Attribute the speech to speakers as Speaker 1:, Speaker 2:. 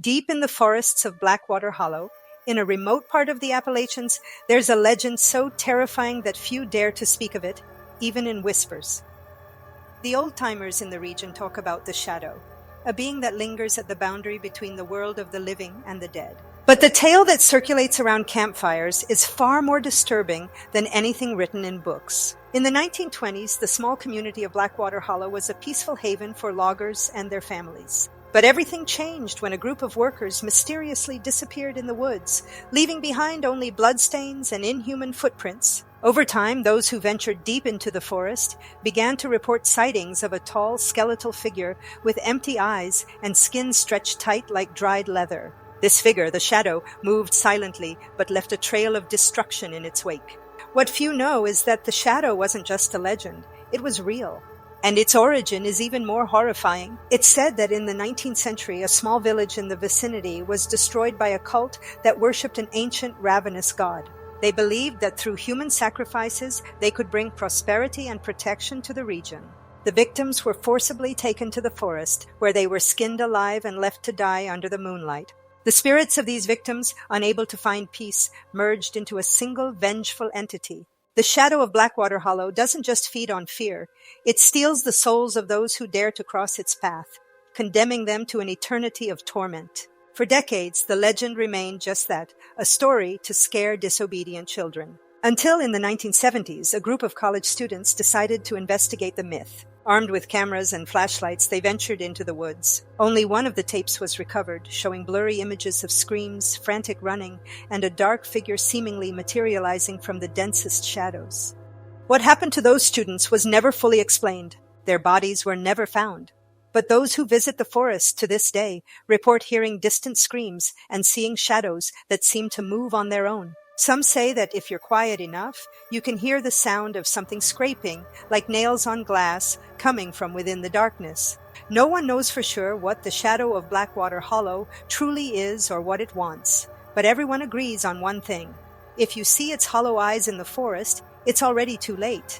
Speaker 1: Deep in the forests of Blackwater Hollow, in a remote part of the Appalachians, there's a legend so terrifying that few dare to speak of it, even in whispers. The old-timers in the region talk about the shadow, a being that lingers at the boundary between the world of the living and the dead. But the tale that circulates around campfires is far more disturbing than anything written in books. In the 1920s, the small community of Blackwater Hollow was a peaceful haven for loggers and their families. But everything changed when a group of workers mysteriously disappeared in the woods, leaving behind only bloodstains and inhuman footprints. Over time, those who ventured deep into the forest began to report sightings of a tall, skeletal figure with empty eyes and skin stretched tight like dried leather. This figure, the shadow, moved silently but left a trail of destruction in its wake. What few know is that the shadow wasn't just a legend, it was real. And its origin is even more horrifying. It's said that in the 19th century, a small village in the vicinity was destroyed by a cult that worshipped an ancient ravenous god. They believed that through human sacrifices, they could bring prosperity and protection to the region. The victims were forcibly taken to the forest, where they were skinned alive and left to die under the moonlight. The spirits of these victims, unable to find peace, merged into a single vengeful entity. The shadow of Blackwater Hollow doesn't just feed on fear, it steals the souls of those who dare to cross its path, condemning them to an eternity of torment. For decades, the legend remained just that, a story to scare disobedient children. Until in the 1970s, a group of college students decided to investigate the myth. Armed with cameras and flashlights, they ventured into the woods. Only one of the tapes was recovered, showing blurry images of screams, frantic running, and a dark figure seemingly materializing from the densest shadows. What happened to those students was never fully explained. Their bodies were never found. But those who visit the forest to this day report hearing distant screams and seeing shadows that seem to move on their own. Some say that if you're quiet enough, you can hear the sound of something scraping, like nails on glass, coming from within the darkness. No one knows for sure what the shadow of Blackwater Hollow truly is or what it wants, but everyone agrees on one thing. If you see its hollow eyes in the forest, it's already too late.